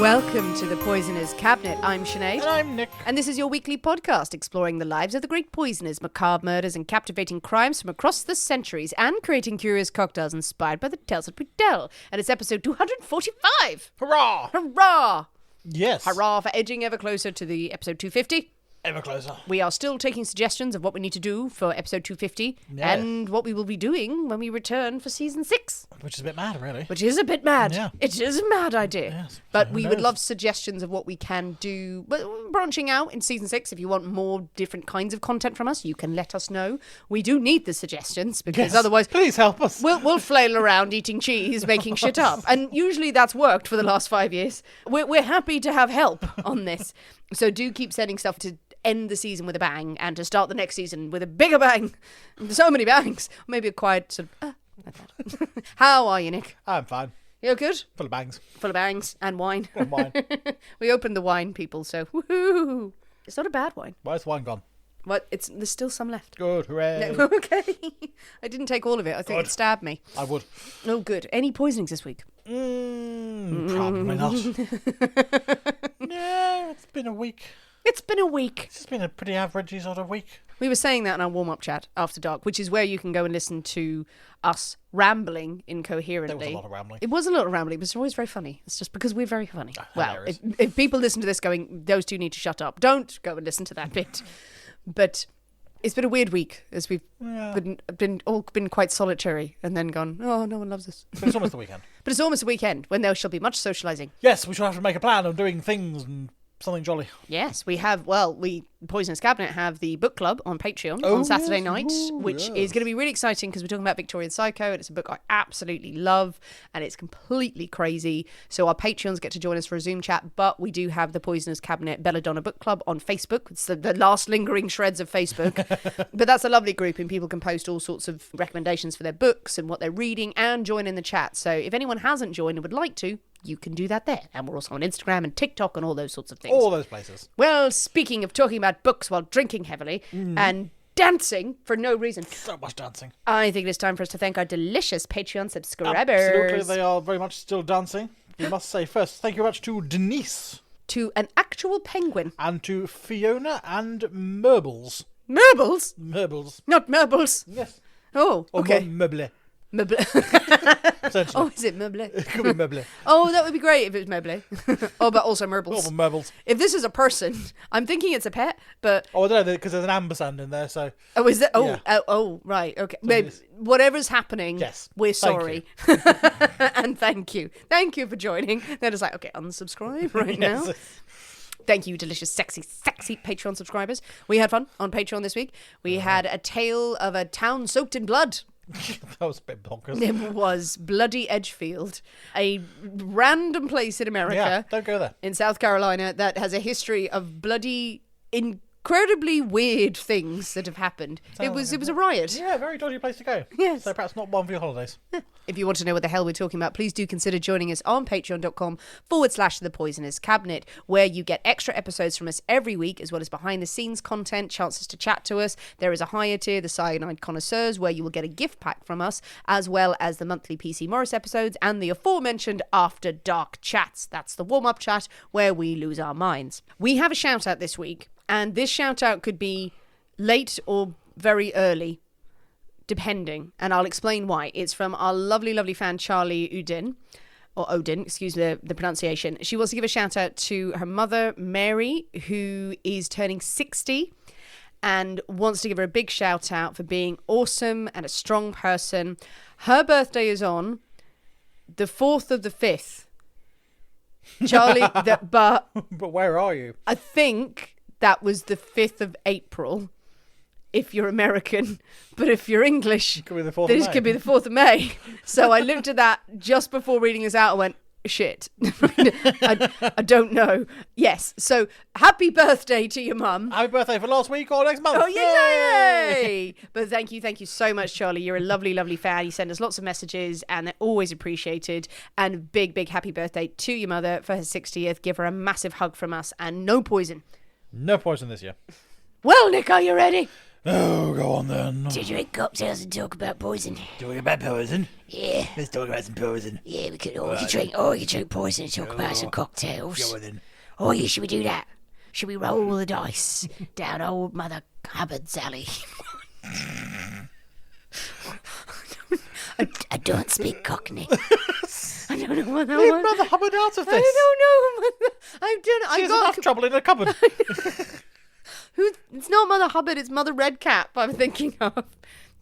Welcome to the Poisoner's Cabinet. I'm Sinead. And I'm Nick. And this is your weekly podcast exploring the lives of the great poisoners, macabre murders, and captivating crimes from across the centuries, and creating curious cocktails inspired by the tales that we tell. And it's episode 245. Hurrah! Hurrah! Yes. Hurrah for edging ever closer to the episode 250. Ever closer. We are still taking suggestions of what we need to do for episode 250 Yes. and what we will be doing when we return for season 6. Which is a bit mad, really. Which is a bit mad. Yeah. It is a mad idea. Yes. But Who we would knows? love suggestions of what we can do. But branching out in season 6, if you want more different kinds of content from us, you can let us know. We do need the suggestions because Yes. otherwise Please help us. we'll flail around eating cheese, making shit up. And usually that's worked for the last 5 years. We're happy to have help on this. So do keep sending stuff to end the season with a bang and to start the next season with a bigger bang. So many bangs. Maybe a quiet sort of, like that. How are you, Nick? I'm fine. You good? Full of bangs. Full of bangs and wine. Full of wine. We opened the wine, people, so woohoo. It's not a bad wine. Why is the wine gone? What? There's still some left. Good, hooray. No, okay. I didn't take all of it. I think Good. it stabbed me. I would. Oh, good. Any poisonings this week? Probably not. Yeah, it's been a week. It's been a week. It's been a pretty averagey sort of week. We were saying that in our warm-up chat after dark, which is where you can go and listen to us rambling incoherently. There was a lot of rambling. It was a lot of rambling, but it's always very funny. It's just because we're very funny. Well, Hilarious. if people listen to this going, those two need to shut up, don't go and listen to that bit. But it's been a weird week as we've been quite solitary and then gone, oh, no one loves us. But it's almost the weekend. But it's almost a weekend when there shall be much socialising. Yes, we shall have to make a plan of doing things and something jolly. Yes, we have, Poisonous Cabinet have the book club on Patreon Oh, on Saturday yes. night, Ooh, which yes. is going to be really exciting because we're talking about Victorian Psycho, and it's a book I absolutely love, and it's completely crazy. So our Patreons get to join us for a Zoom chat, but we do have the Poisonous Cabinet Belladonna Book Club on Facebook. It's the last lingering shreds of Facebook. But that's a lovely group, and people can post all sorts of recommendations for their books and what they're reading and join in the chat. So if anyone hasn't joined and would like to, you can do that there. And we're also on Instagram and TikTok and all those sorts of things. All those places. Well, speaking of talking about books while drinking heavily and dancing for no reason, So much dancing. I think it's time for us to thank our delicious Patreon subscribers. Absolutely, they are very much still dancing. We must say first, thank you very much to Denise To an actual penguin. and to Fiona and Merbles. Merbles? Merbles. Not Merbles. Yes. Oh, Or okay. Meuble. Meuble. Essentially. Oh, is it Meuble? It could be Meuble. Oh, that would be great if it was Meuble. Oh, but also Or Merbles. Merbles. If this is a person, I'm thinking it's a pet, but... Oh, I don't know, because there's an ampersand in there, so... Oh, is that? Oh, Yeah. oh, right. Okay. So Maybe, it is- whatever's happening, Yes. we're Thank sorry. And thank you. Thank you for joining. They're just like, okay, unsubscribe right now. Yes. Thank you, delicious, sexy, sexy Patreon subscribers. We had fun on Patreon this week. We had a tale of a town soaked in blood. That was a bit bonkers. It was bloody Edgefield, a random place in America, Yeah, don't go there. in South Carolina, that has a history of bloody, incredibly weird things that have happened. It was a riot. Yeah, very dodgy place to go. Yes. So perhaps not one for your holidays. If you want to know what the hell we're talking about, please do consider joining us on patreon.com/The Poisonous Cabinet, where you get extra episodes from us every week, as well as behind the scenes content, chances to chat to us. There is a higher tier, the Cyanide Connoisseurs, where you will get a gift pack from us, as well as the monthly PC Morris episodes and the aforementioned After Dark chats. That's the warm-up chat where we lose our minds. We have a shout out this week, and this shout out could be late or very early, depending, and I'll explain why. It's from our lovely, lovely fan, Charlie Udin, or Odin, excuse the pronunciation. She wants to give a shout out to her mother, Mary, who is turning 60, and wants to give her a big shout out for being awesome and a strong person. Her birthday is on the 4th of the 5th. Charlie, but But where are you? I think that was the 5th of April. If you're American, but if you're English, Could be the 4th of this May. could be the 4th of May. So I looked at that just before reading this out and went, shit. I don't know. Yes. So happy birthday to your mum. Happy birthday for last week or next month. Oh, yay! But thank you so much, Charlie. You're a lovely, lovely fan. You send us lots of messages and they're always appreciated. And big, big happy birthday to your mother for her 60th. Give her a massive hug from us and no poison. No poison this year. Well, Nick, are you ready? Oh, go on then. To drink cocktails and talk about poison. Talking about poison? Yeah. Let's talk about some poison. Yeah, we could drink poison and talk about some cocktails. Go on then. Oh, yeah, should we do that? Should we roll the dice down old Mother Hubbard's alley? I don't speak Cockney. I don't know what that Leave was. Mother Hubbard out of this. I don't know. I've done. She has enough trouble in her cupboard. It's not Mother Hubbard, it's Mother Redcap I'm thinking of.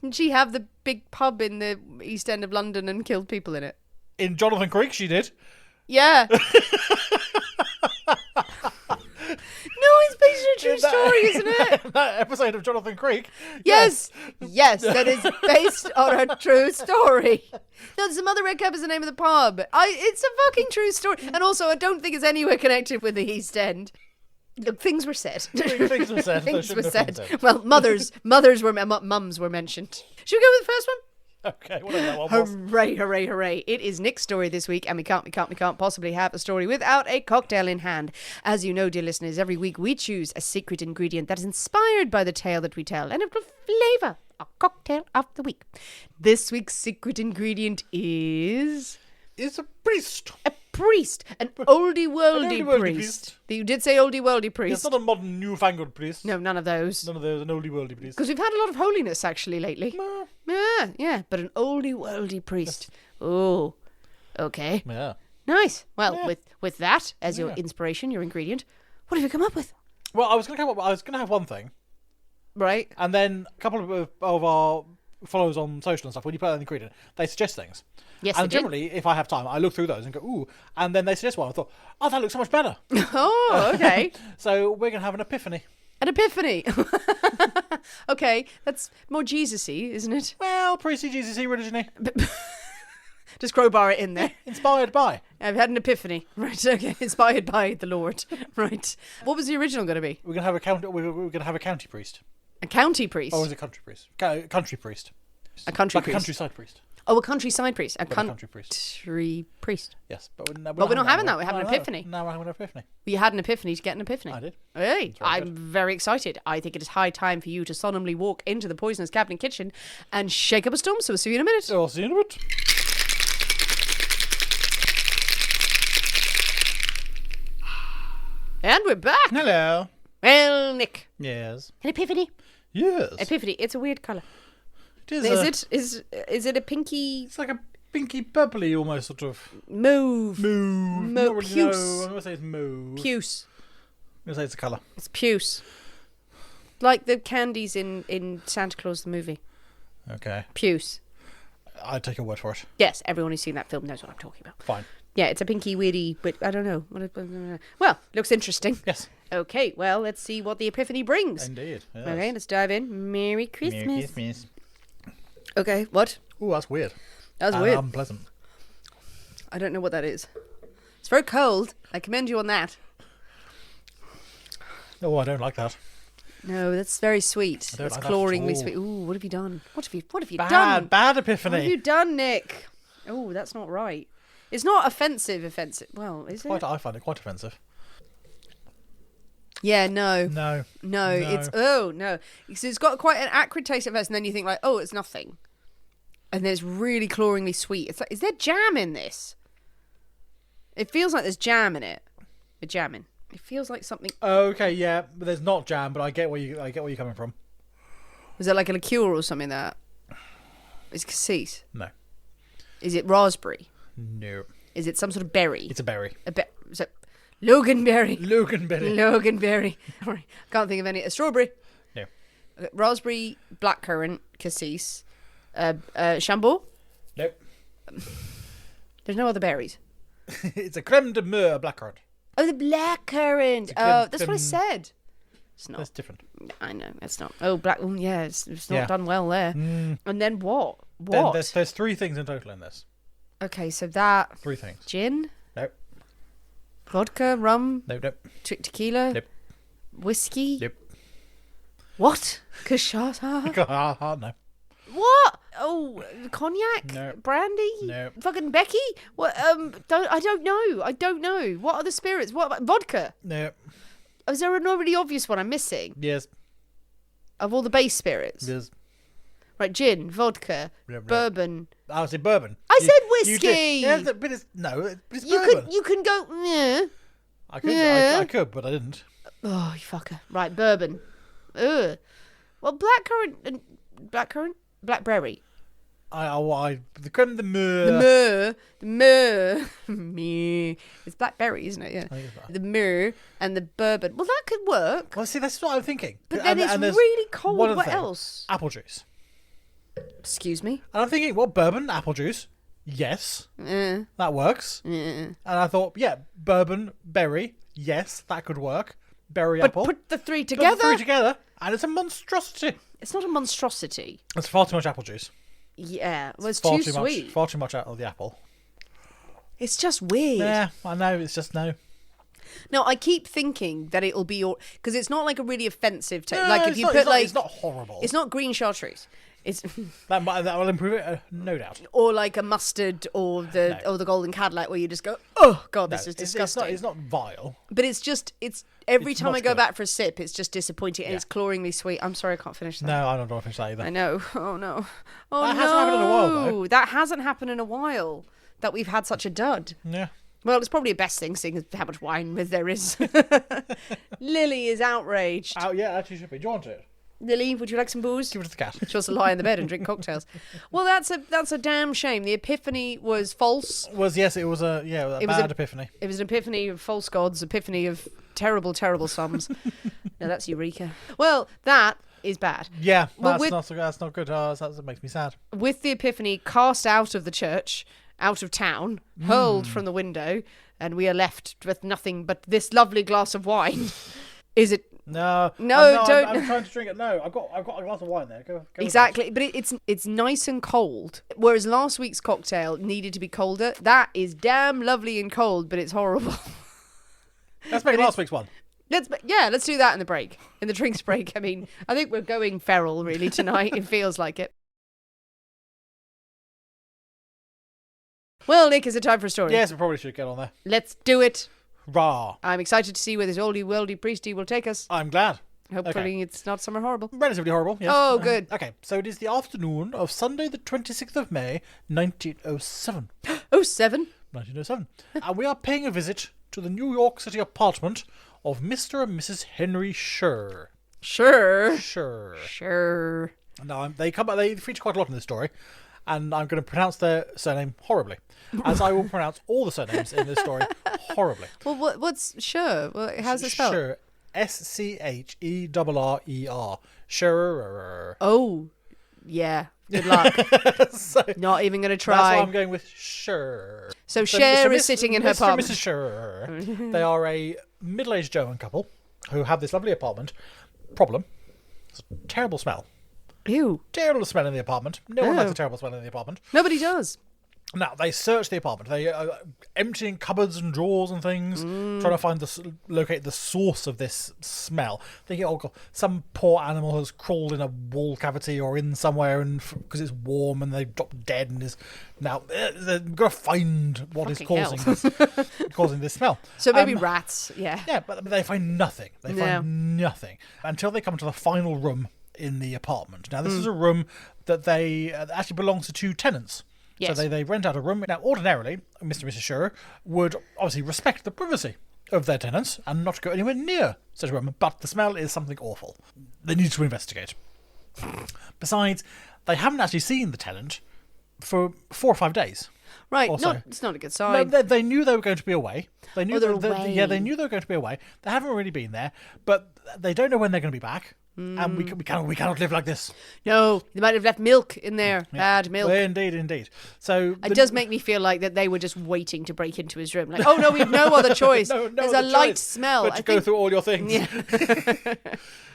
Didn't she have the big pub in the East End of London and killed people in it? In Jonathan Creek, she did. Yeah. No, it's based on a true story, isn't it? That episode of Jonathan Creek. Yes, that is based on a true story. No, there's a Mother Redcap is the name of the pub. It's a fucking true story. And also, I don't think it's anywhere connected with the East End. Look, things were said. Things were said. Things They were shouldn't have said. been Well, mums were mentioned. Should we go with the first one? Okay, whatever that one was. Hooray, hooray, hooray. It is Nick's story this week, and we can't possibly have a story without a cocktail in hand. As you know, dear listeners, every week we choose a secret ingredient that is inspired by the tale that we tell, and it will flavour our cocktail of the week. This week's secret ingredient is... It's a priest. a priest. An oldie-worldy oldie-worldy priest. You did say oldie-worldy priest. It's not a modern, newfangled priest. No, none of those. None of those, an oldie-worldy priest. Because we've had a lot of holiness, actually, lately. Yeah, but an oldie-worldy priest. Oh, okay. Yeah. Nice. Well, Yeah. with that as your Yeah. inspiration, your ingredient, what have you come up with? Well, I was gonna have one thing, Right. and then a couple of our followers on social and stuff, when you put out an ingredient, they suggest things. Yes, And they did. generally, if I have time, I look through those and go, ooh, and then they suggest one. I thought, oh, that looks so much better. Oh, okay. So we're gonna have an epiphany. An epiphany. Okay, that's more Jesus-y, isn't it? Well, priesty, Jesus-y, religion-y. Just crowbar it in there. Inspired by. I've had an epiphany. Right, okay. Inspired by the Lord. Right. What was the original going to be? We're gonna have a county priest. A county priest? Or is it country priest? Country priest. A country Like a priest. countryside priest. Oh, a countryside priest. A Country priest. country priest. Yes, but we're not having that. We're having an epiphany. No, we're having an epiphany. You had an epiphany to get an epiphany. I did. Hey, very I'm good. very excited. I think it is high time for you to solemnly walk into the Poisoner's Cabinet kitchen and shake up a storm. So we'll see you in a minute. So I'll see you in a bit. And we're back. Hello. Well, Nick, Yes. an epiphany. Yes. Epiphany. It's a weird colour. It is. Is it a pinky It's like a pinky purpley almost sort of mauve? mauve. Not really, no, puce. I'm gonna say it's mauve. Puce. I'm gonna say it's a colour. It's puce. Like the candies in Santa Claus the movie. Okay. Puce. I take your word for it. Yes, everyone who's seen that film knows what I'm talking about. Fine. Yeah, it's a pinky weirdy, but I don't know. Well, looks interesting. Yes. Okay, well, let's see what the epiphany brings. Indeed. Yes. Okay, let's dive in. Merry Christmas. Merry Christmas. Okay, what? Ooh, that's weird. That was And weird. unpleasant. I don't know what that is. It's very cold. I commend you on that. Oh, I don't like that. No, that's very sweet. I don't That's like that at cloringly all. sweet. Ooh, what have you done? What have you Bad, done? bad What have epiphany. you done, Nick? Oh, that's not right. It's not offensive. Well, is it? I find it quite offensive. Yeah, no. No. It's no. So it's got quite an acrid taste at first, and then you think like, oh, it's nothing, and then it's really cloringly sweet. It's like, is there jam in this? It feels like there's jam in it. The jamming. It feels like something. Okay, yeah, but there's not jam. But I get where you're coming from. Was it like a liqueur or something that? Is cassis? No. Is it raspberry? No. Is it some sort of berry? It's a berry. Is it Loganberry? Loganberry. Loganberry. Sorry, can't think of any. A strawberry. No. Okay, raspberry, blackcurrant, cassis, Chambord. Nope. There's no other berries. It's a creme de mure blackcurrant. Oh, the blackcurrant. a Oh, creme- that's what I said. It's not. That's different. I know it's not. Oh, black. Yeah, it's not Yeah. done well there. Mm. And then what? Then What? there's 3 things in total in this. Okay, so that 3 things. gin, Nope. vodka, rum, Nope. tequila, Nope. whiskey. Nope. What? Cachaça. No. What? Oh, cognac? No. Brandy? No. Fucking Becky? What? I don't know. I don't know. What are the spirits? What about vodka? No. Is there an already obvious one I'm missing? Yes. Of all the base spirits. Yes. Right, gin, vodka, Blah, blah. bourbon. I would say bourbon. I said You did. whiskey. Yeah, but it's bourbon. You can go. Yeah. I could, Yeah. I could, but I didn't. Oh, you fucker. Right, bourbon. Ugh. Well, blackberry. The creme de The myrrh. It's blackberry, isn't it? Yeah. I think it's that. The myrrh and the bourbon. Well, that could work. Well, see, that's what I'm thinking. But then it's there's really cold. one other What thing. else? Apple juice. Excuse me? And I'm thinking, well, bourbon, apple juice. Yes, that works. And I thought, yeah, bourbon, berry. Yes, that could work. Berry, But apple. put the three Put the together. three together, and it's a monstrosity. It's not a monstrosity. It's far too much apple juice. Yeah. Well, it's Far too sweet. Far too much out of the apple. It's just weird. Yeah, I know. It's just no. No, I keep thinking that it'll be your because it's not like a really offensive taste. No, Like if it's you not- put it's not- like it's not horrible. It's not green chartreuse. It's That will improve it, no doubt. or like a mustard or the No. golden Cadillac where you just go, oh god, No, this is it's disgusting. It's not vile. But it's every It's time not I go good. back for a sip, it's just disappointing and Yeah. it's cloyingly sweet. I'm sorry, I can't finish that. No, I don't know if I say either. I know. Oh no. Oh That no. hasn't happened in a while, though. That hasn't happened in a while. That we've had such a dud. Yeah. Well, it's probably a best thing, seeing as how much wine there is. Lily is outraged. Oh, yeah, actually should be. Do you want it? Lily, would you like some booze? Give it to the cat. She wants to lie in the bed and drink cocktails. Well, that's a damn shame. The epiphany was false. It was a bad epiphany. It was an epiphany of false gods, epiphany of terrible, terrible sums. No, that's Eureka. Well, that is bad. Yeah, Well, that's not good. That makes me sad. With the epiphany cast out of the church, out of town, hurled from the window, and we are left with nothing but this lovely glass of wine. Is it No, don't- I'm trying to drink it. No, I've got a glass of wine there. Go with exactly? But it's nice and cold. Whereas last week's cocktail needed to be colder. That is damn lovely and cold, but it's horrible. that. Let's make last week's one. Let's do that in the break, in the drinks break. I mean, I think we're going feral really tonight. It feels like it. Well, Nick, is it time for a story? Yes, we probably should get on there. Let's do it. Rah! I'm excited to see where this oldie worldy priesty will take us. I'm glad. Hopefully it's not somewhere horrible. Relatively horrible. Yes. Oh, good. Okay, so it is the afternoon of Sunday, the 26th of May, 1907. Oh, 7. 1907. And we are paying a visit to the New York City apartment of Mr. and Mrs. Henry Scher. Sure. Scher. Now, they feature quite a lot in this story, and I'm going to pronounce their surname horribly, as I will pronounce all the surnames in this story horribly. Well, what's sure? Well, how's it spelled? Scher. Scherrer. Scher. Oh, yeah. Good luck. So, Not even going to that's why try. I'm going with Cher. So Cher is Mr. sitting in her Mr. and apartment. Mrs. Scher. They are a middle-aged German couple who have this lovely apartment. Problem. It's a terrible smell. Ew. Terrible smell in the apartment. No one Oh. likes a terrible smell in the apartment. Nobody does. Now, they search the apartment. They are emptying cupboards and drawers and things, trying to locate the source of this smell. Thinking, oh, God, some poor animal has crawled in a wall cavity or in somewhere and because it's warm and they dropped dead and is now they've got to find what is Fucking causing this smell. So maybe rats. Yeah. Yeah, but they find nothing. They find nothing until they come to the final room in the apartment. Now, this is a room that they actually belongs to two tenants. Yes. So they rent out a room. Now, ordinarily, Mr. and Mrs. Scher would obviously respect the privacy of their tenants and not go anywhere near such a room, but the smell is something awful. They need to investigate. Besides, they haven't actually seen the tenant for 4 or 5 days. Right. Also- It's not a good No, sign. they knew they were going to be away. They knew they're away. Yeah, they knew they were going to be away. They haven't really been there, but they don't know when they're going to be back. And we cannot live like this. No, they might have left milk in there. Bad milk. Well, indeed. So It does make me feel like that they were just waiting to break into his room. Like, oh no, we've no other choice. no There's other a light choice smell. but to go through all your things. Yeah.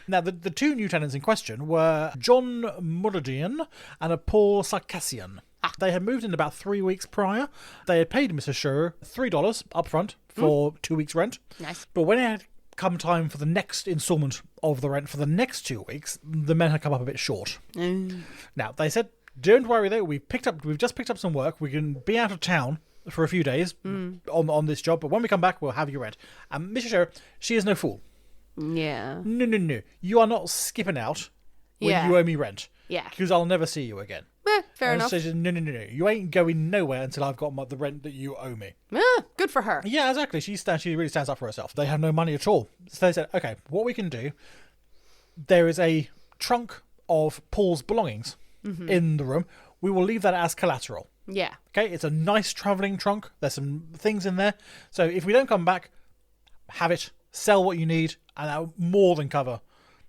Now, the two new tenants in question were John Muradian and a Paul Sarkassian. They had moved in about 3 weeks prior. They had paid Mrs. Scher $3 up front for 2 weeks' rent. Nice. But when it had come time for the next instalment of the rent for the next 2 weeks, the men had come up a bit short. Now, they said, don't worry though, we've just picked up some work. We can be out of town for a few days on this job, but when we come back, we'll have you rent. And Mrs. Scher, she is no fool. Yeah. No. You are not skipping out when Yeah. you owe me rent. Yeah. Because I'll never see you again. Fair And enough. she says, no, you ain't going nowhere until I've got the rent that you owe me. Good for her. Yeah, exactly. She really stands up for herself. They have no money at all. So they said, okay, what we can do, there is a trunk of Paul's belongings in the room. We will leave that as collateral. Yeah. Okay, it's a nice travelling trunk. There's some things in there. So if we don't come back, have it, sell what you need, and that'll more than cover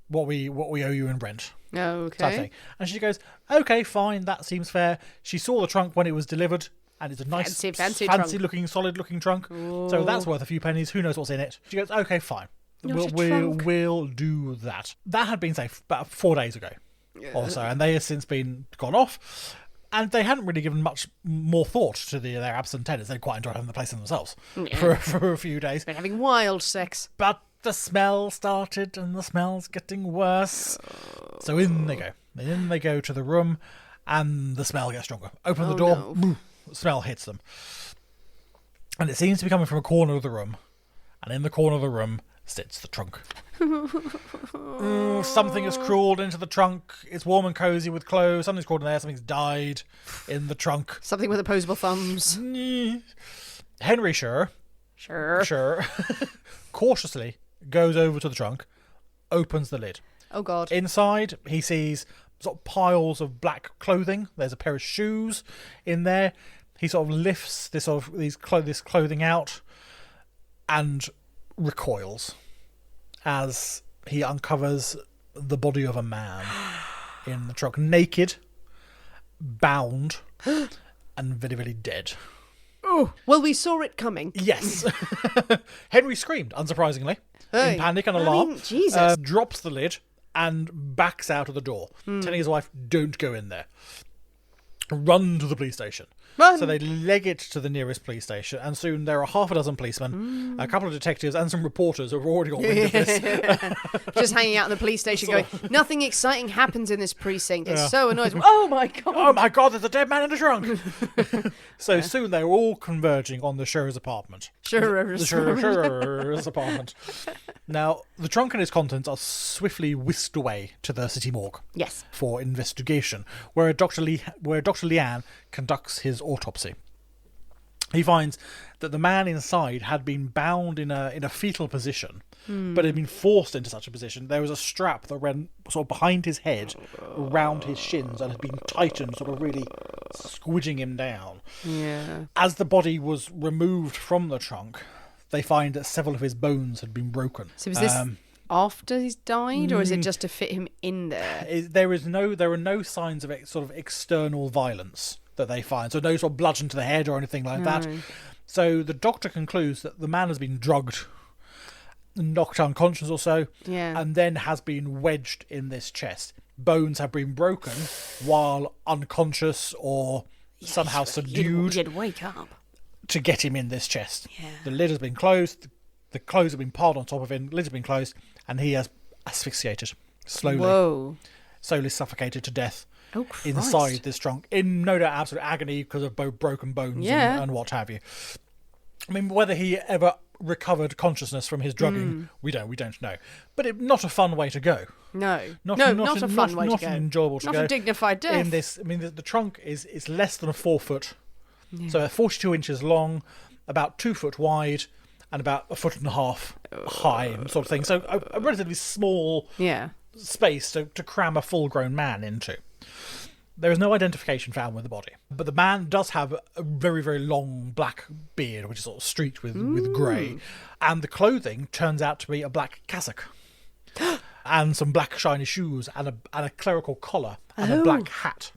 what we owe you in rent. Type Okay. thing. And she goes, okay, fine, that seems fair. She saw the trunk when it was delivered, and it's a nice, Fancy trunk. looking, solid looking trunk. So that's worth a few pennies. Who knows what's in it? She goes, okay, fine. We'll do that. That had been, say, about 4 days ago or so, and they have since been gone off. And they hadn't really given much more thought to their absent tenants. They quite enjoyed having the place to themselves for a few days. Been having wild sex. But the smell started, and the smell's getting worse. So in they go. In they go to the room, and the smell gets stronger. Open the door, the smell hits them. And it seems to be coming from a corner of the room. And in the corner of the room sits the trunk. Something has crawled into the trunk. It's warm and cozy with clothes. Something's crawled in there. Something's died in the trunk. Something with opposable thumbs. Henry Sure, cautiously goes over to the trunk, opens the lid. Oh, God. Inside, he sees sort of piles of black clothing. There's a pair of shoes in there. He sort of lifts this clothing out and recoils as he uncovers the body of a man in the trunk, naked, bound, and very, very dead. Oh, well, we saw it coming. Yes. Henry screamed, unsurprisingly, Hey. in panic and alarm. Jesus. Drops the lid and backs out of the door, telling his wife, don't go in there. Run to the police station. Run. So they leg it to the nearest police station, and soon there are half a dozen policemen, a couple of detectives, and some reporters who have already got wind of this. Just hanging out in the police station going, nothing exciting happens in this precinct. It's so annoying. Oh, my God. Oh my God, there's a dead man in the trunk! So soon they're all converging on the sheriff's apartment. The sheriff's apartment. Now, the trunk and its contents are swiftly whisked away to the city morgue. Yes. For investigation, where Dr. Leanne conducts his autopsy. He finds that the man inside had been bound in a fetal position, but had been forced into such a position. There was a strap that ran sort of behind his head, around his shins, and had been tightened, sort of really squidging him down. Yeah. As the body was removed from the trunk, they find that several of his bones had been broken. So was this after he's died, or is it just to fit him in there? There are no signs of sort of external violence that they find. So no sort of bludgeon to the head or anything like that. So the doctor concludes that the man has been drugged, knocked unconscious or so, and then has been wedged in this chest. Bones have been broken while unconscious or somehow subdued. You'd wake up. To get him in this chest. Yeah. The lid has been closed, the clothes have been piled on top of him, the lid has been closed, and he has asphyxiated slowly. Whoa. Slowly suffocated to death Christ. inside this trunk, in no doubt absolute agony because of broken bones and what have you. I mean, whether he ever recovered consciousness from his drugging, we don't know. But not a fun way to go. No, not a fun way to go. Not an enjoyable to go. Not a dignified death. In this, I mean, the trunk is less than 4 foot. So 42 inches long, about 2 foot wide, and about 1.5 foot high, sort of thing. So a relatively small space to cram a full-grown man into. There is no identification found with the body, but the man does have a very, very long black beard, which is sort of streaked with grey, and the clothing turns out to be a black cassock. And some black shiny shoes and a clerical collar and a black hat.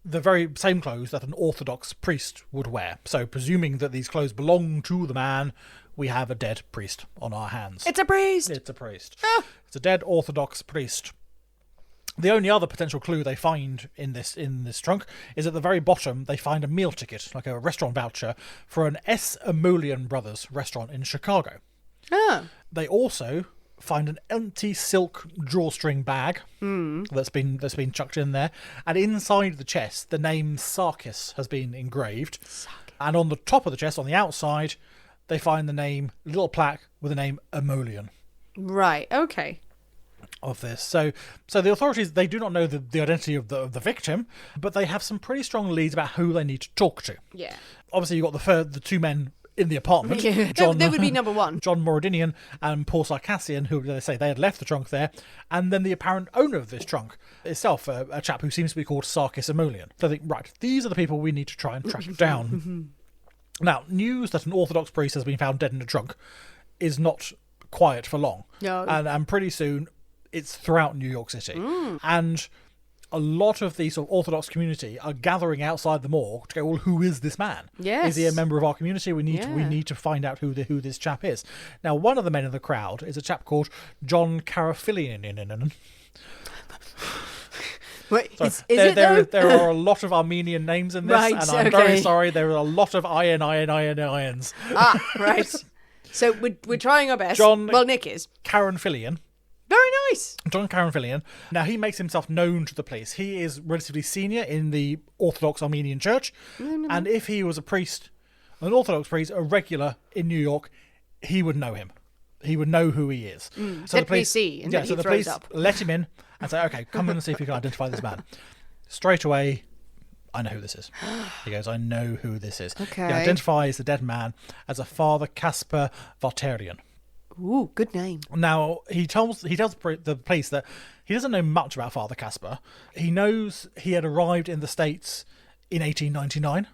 The very same clothes that an Orthodox priest would wear. So, presuming that these clothes belong to the man, we have a dead priest on our hands. It's a priest! It's a priest. It's a dead Orthodox priest. The only other potential clue they find in this trunk is at the very bottom they find a meal ticket, like a restaurant voucher, for an S. Emolian Brothers restaurant in Chicago. They also find an empty silk drawstring bag that's been chucked in there, and inside the chest the name Sarkis has been engraved. And on the top of the chest, on the outside, they find the name, little plaque with the name Emolian. Right, okay. of this. So the authorities, they do not know the identity of the victim, but they have some pretty strong leads about who they need to talk to. Yeah. Obviously, you've got the two men in the apartment. Yeah. John, They would be number one. John Moradinian and Paul Sarkassian, who they say they had left the trunk there, and then the apparent owner of this trunk itself, a chap who seems to be called Sarkis Emolian. So I think, right, these are the people we need to try and track down. Now, news that an Orthodox priest has been found dead in a trunk is not quiet for long. No. And pretty soon, it's throughout New York City. And a lot of the sort of Orthodox community are gathering outside the morgue to go, well, who is this man? Yes. Is he a member of our community? We need to find out who this chap is. Now, one of the men in the crowd is a chap called John Carafilian. Wait, is it though? There are a lot of Armenian names in this, Right, and I'm very sorry. There are a lot of irons. Right. So we're trying our best. Nick is. Caranfilian. Very nice. John Caranfilian. Now, he makes himself known to the police. He is relatively senior in the Orthodox Armenian Church. And if he was a priest, an Orthodox priest, a regular in New York, he would know him. He would know who he is. So the police see, and then he the throws police up. let him in and say, okay, come in and see if you can identify this man. Straight away, I know who this is. He goes, I know who this is. Okay. He identifies the dead man as a Father Casper Varterian. Ooh, good name. Now, he tells the police that he doesn't know much about Father Casper. He knows he had arrived in the States in 1899.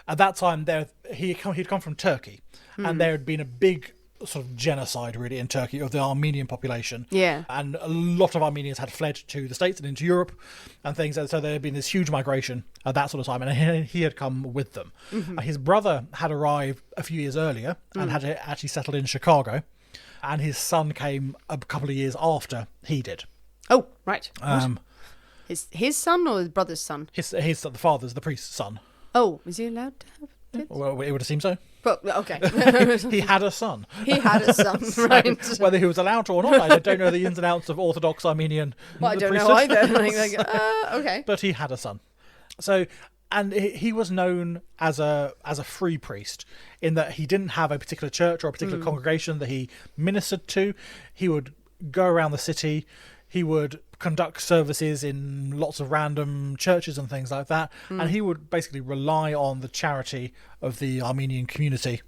At that time, he'd come from Turkey, and there had been a big sort of genocide, really, in Turkey of the Armenian population. Yeah. And a lot of Armenians had fled to the States and into Europe and things. And so there had been this huge migration at that sort of time, and he had come with them. His brother had arrived a few years earlier and had actually settled in Chicago. And his son came a couple of years after he did. Oh, right. His son or his brother's son? The father's, the priest's son. Oh, is he allowed to have kids? Well, it would seem so. But, okay. He had a son. He had a son, right. So, whether he was allowed to or not, I don't know the ins and outs of Orthodox Armenian Well, I don't priesthood. know either. Okay. But he had a son. So, and he was known as a free priest in that he didn't have a particular church or a particular congregation that he ministered to. He would go around the city. He would conduct services in lots of random churches and things like that. And he would basically rely on the charity of the Armenian community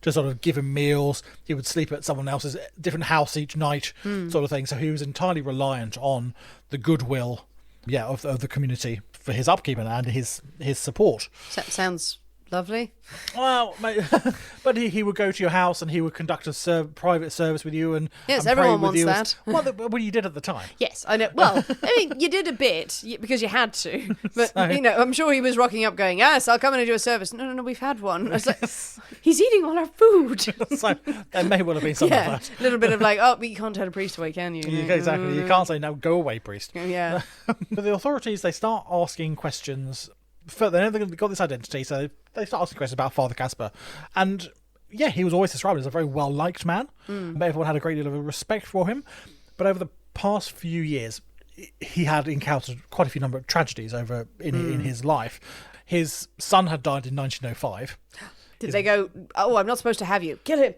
to sort of give him meals. He would sleep at someone else's different house each night, sort of thing. So he was entirely reliant on the goodwill of the community for his upkeep and his support. Sounds lovely. Well, but he would go to your house and he would conduct a private service with you and Yes, and pray everyone with wants you. that. Well, you did at the time. Yes, I know. Well, I mean, you did a bit because you had to. But, So- I'm sure he was rocking up going, yes, I'll come in and do a service. No, we've had one. I was like, he's eating all our food. So there may well have been some of Yeah, that. a little bit of like, but you can't tell a priest away, can you? Exactly. You can't say, no, go away, priest. Yeah. But the authorities, they start asking questions. They know they've got this identity, so they start asking questions about Father Casper. And yeah, he was always described as a very well-liked man. Everyone had a great deal of respect for him. But over the past few years, he had encountered quite a few number of tragedies in his life. His son had died in 1905. Did they go, oh, I'm not supposed to have you. Kill him.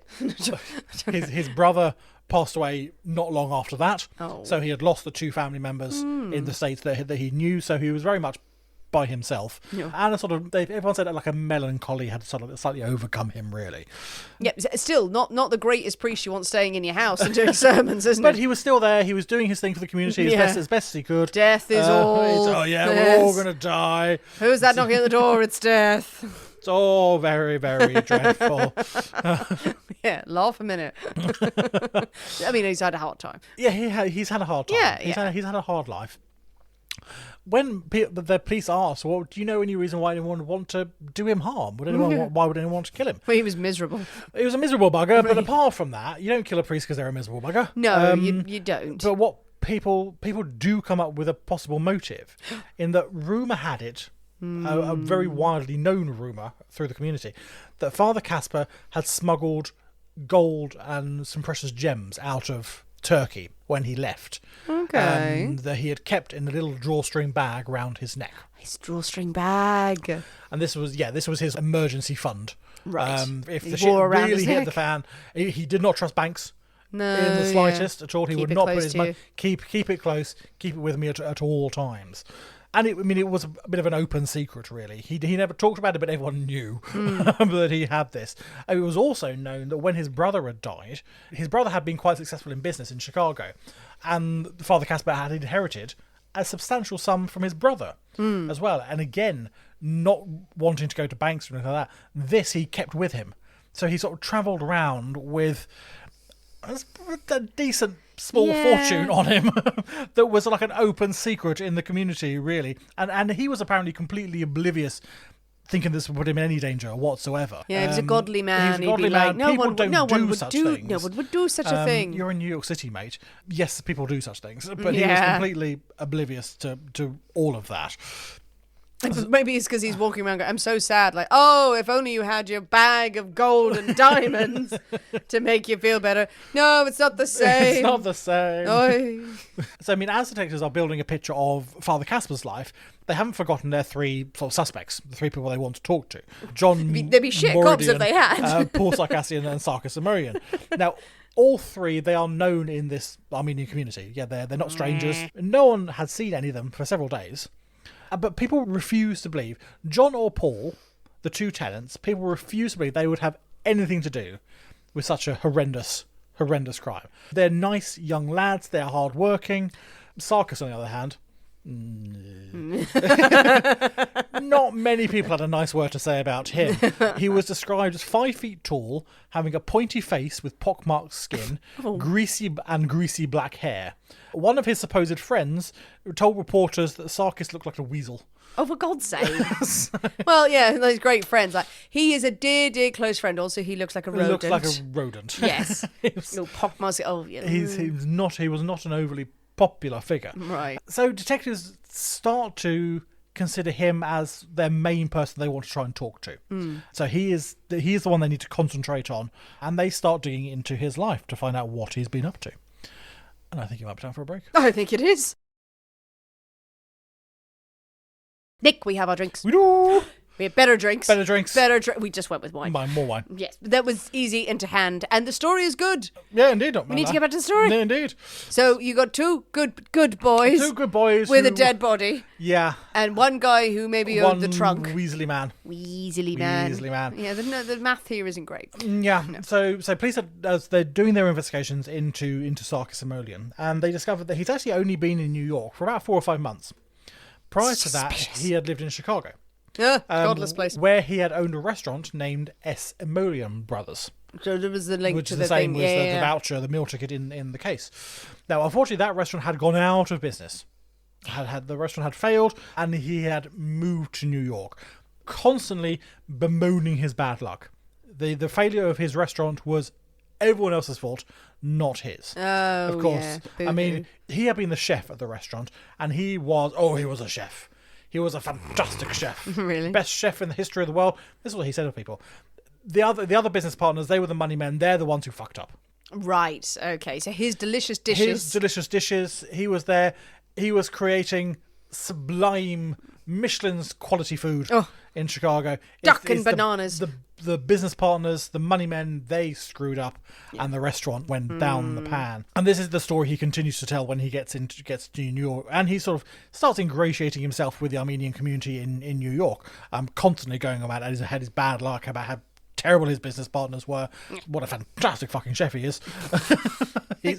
His brother passed away not long after that. Oh. So he had lost the two family members in the States that he knew. So he was very much by himself. Yeah. And everyone said that like a melancholy had slightly overcome him, really. Yeah, still not the greatest priest you want staying in your house and doing sermons, isn't But it? he was still there. He was doing his thing for the community as best as he could. Death is all. We're all going to die. Who's that knocking at the door? It's death. It's all very, very dreadful. Yeah, laugh a minute. I mean, he's had a hard time. Yeah, he's had a hard time. Yeah, He's had a hard life. When the police asked, well, do you know any reason why anyone would want to do him harm? Why would anyone want to kill him? Well, he was miserable. He was a miserable bugger, but apart from that, you don't kill a priest because they're a miserable bugger. No, you don't. But what people do come up with a possible motive, in that rumour had it, a very widely known rumour through the community, that Father Casper had smuggled gold and some precious gems out of Turkey when he left. Okay. That he had kept in a little drawstring bag around his neck. His drawstring bag. And this was his emergency fund. Right. If He the shit wore around really his hit neck. the fan, he did not trust banks. No, in the slightest at all. He Keep would it not close put his to money. you. Keep it close. Keep it with me at all times. And it was a bit of an open secret, really. He never talked about it, but everyone knew that he had this. It was also known that when his brother had died, his brother had been quite successful in business in Chicago, and Father Casper had inherited a substantial sum from his brother as well. And again, not wanting to go to banks or anything like that, this he kept with him. So he sort of travelled around with a decent small fortune on him that was like an open secret in the community, really. And he was apparently completely oblivious, thinking this would put him in any danger whatsoever. Yeah, he was a godly man. He was a godly man. No People one don't would such do. things. No one would do such a thing. You're in New York City, mate. Yes, people do such things, but he was completely oblivious to all of that. Maybe it's because he's walking around going, I'm so sad. Like, oh, if only you had your bag of gold and diamonds to make you feel better. No, it's not the same. It's not the same. Oy. So, I mean, as detectives are building a picture of Father Casper's life, they haven't forgotten their three sort of suspects, the three people they want to talk to. John They'd be shit cops if Moridian, they had. Paul Sarkassian and Sarkis Amorian. Now, all three, they are known in this Armenian community. Yeah, they're not strangers. No one had seen any of them for several days. But people refuse to believe, John or Paul, the two tenants, people refuse to believe they would have anything to do with such a horrendous crime. They're nice young lads, they're hard-working. Sarkis, on the other hand, not many people had a nice word to say about him. He was described as 5 feet tall, having a pointy face with pockmarked skin, greasy black hair. One of his supposed friends told reporters that Sarkis looked like a weasel. Oh, for God's sake. Well, yeah, those great friends. Like, he is a dear close friend. Also, he looks like a rodent. He looks like a rodent. Yes. Little pockmarks. Oh, yeah. He was not an overly popular figure. Right. So detectives start to consider him as their main person they want to try and talk to. So he is the one they need to concentrate on, and they start digging into his life to find out what he's been up to. And I think it might be time for a break. I think it is. Nick, we have our drinks. We do. We have better drinks. We just went with wine. More wine. Yes, that was easy and to hand, and the story is good. Yeah, indeed. We need to get back to the story. Yeah, indeed. So you got two good boys. Two good boys with a dead body. Yeah. And one guy who maybe owned the trunk. Weasley man. Weasley man. Yeah, the math here isn't great. Yeah. No. So police, as they're doing their investigations into Sarkis Amolian, and they discovered that he's actually only been in New York for about 4 or 5 months. Prior to that, he had lived in Chicago. Godless place. Where he had owned a restaurant named S. Emolian Brothers. So there was the link which to is the same thing. as the voucher, the meal ticket in the case. Now, unfortunately, that restaurant had gone out of business. The restaurant had failed, and he had moved to New York, constantly bemoaning his bad luck. The failure of his restaurant was everyone else's fault, not his. Oh, of course. Yeah. Boo-hoo. I mean, he had been the chef at the restaurant, and he was a chef. He was a fantastic chef. Really? Best chef in the history of the world. This is what he said of people. The other business partners, they were the money men. They're the ones who fucked up. Right. Okay. So his delicious dishes. He was there. He was creating sublime Michelin's quality food in Chicago. Duck and bananas. The business partners, the money men, they screwed up, and the restaurant went down the pan. And this is the story he continues to tell when he gets to New York, and he sort of starts ingratiating himself with the Armenian community in New York, constantly going about his bad luck, about how terrible his business partners were, what a fantastic fucking chef he is.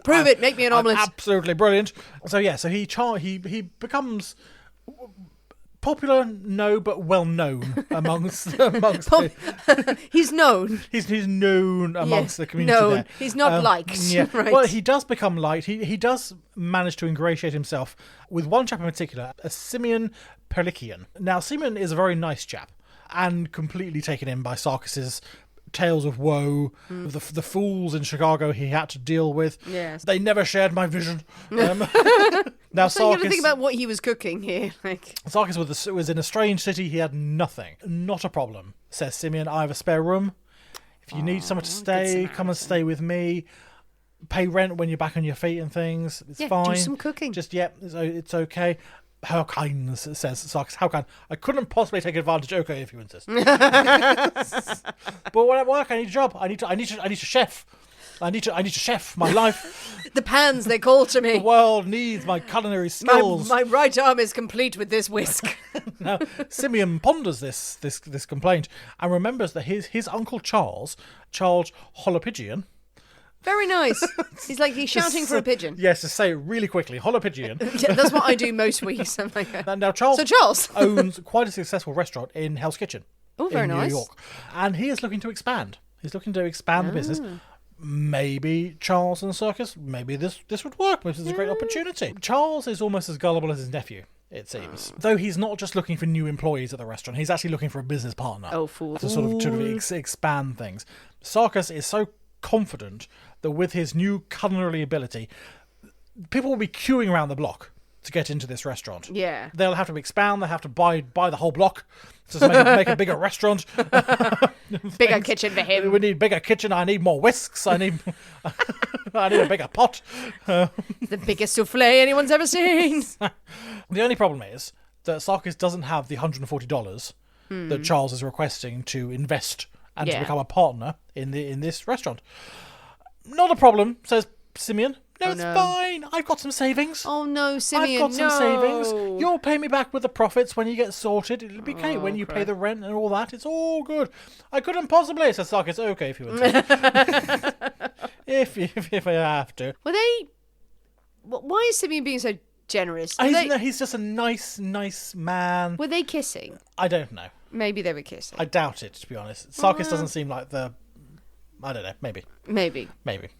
Prove it, make me an omelette. Absolutely brilliant. So he becomes popular, no, but well known amongst he's known. He's known amongst the community. Known. There. He's not liked. Yeah. Right. Well, he does become liked. He does manage to ingratiate himself with one chap in particular, a Simeon Perlikian. Now, Simeon is a very nice chap, and completely taken in by Sarkis's tales of woe, the fools in Chicago he had to deal with. Yes. They never shared my vision. Now, so you got to think about what he was cooking here. Sarkis was in a strange city. He had nothing. Not a problem, says Simeon. I have a spare room. If you need somewhere to stay, come and stay with me. Pay rent when you're back on your feet and things. It's fine. Do some cooking. It's okay. How kind, says Sarkis. How kind. I couldn't possibly take advantage. Okay, if you insist. But what I need a job. I need a chef. I need to chef my life. The pans they call to me. The world needs my culinary skills. My right arm is complete with this whisk. Now, Simeon ponders this complaint and remembers that his uncle Charles Holopigian. Very nice. He's shouting for a pigeon. Yes, to say it really quickly. Holopigian. Yeah, that's what I do most weeks. I'm like, Now Charles, so Charles owns quite a successful restaurant in Hell's Kitchen. Oh, very in nice. New York. And he is looking to expand. He's looking to expand the business. Maybe Charles and the circus, maybe this would work. This is a great opportunity. Charles is almost as gullible as his nephew, it seems. Though he's not just looking for new employees at the restaurant, he's actually looking for a business partner. Oh, fool. To sort of expand things. Sarkis is so confident that with his new culinary ability, people will be queuing around the block to get into this restaurant. Yeah. They'll have to expand, they'll have to buy the whole block to make a bigger restaurant. Bigger kitchen for him. We need bigger kitchen, I need more whisks, I need a bigger pot. The biggest souffle anyone's ever seen. The only problem is that Sarkis doesn't have the $140 that Charles is requesting to invest and to become a partner in this restaurant. Not a problem, says Simeon. No, it's fine. I've got some savings. Oh no, Simeon, I've got some savings. You'll pay me back with the profits when you get sorted. It'll be okay when you pay the rent and all that. It's all good. I couldn't possibly, says Sarkis. Okay if you want to. if I have to. Were they... Why is Simeon being so generous? He's just a nice man. Were they kissing? I don't know. Maybe they were kissing. I doubt it, to be honest. Sarkis doesn't seem like the... I don't know. Maybe.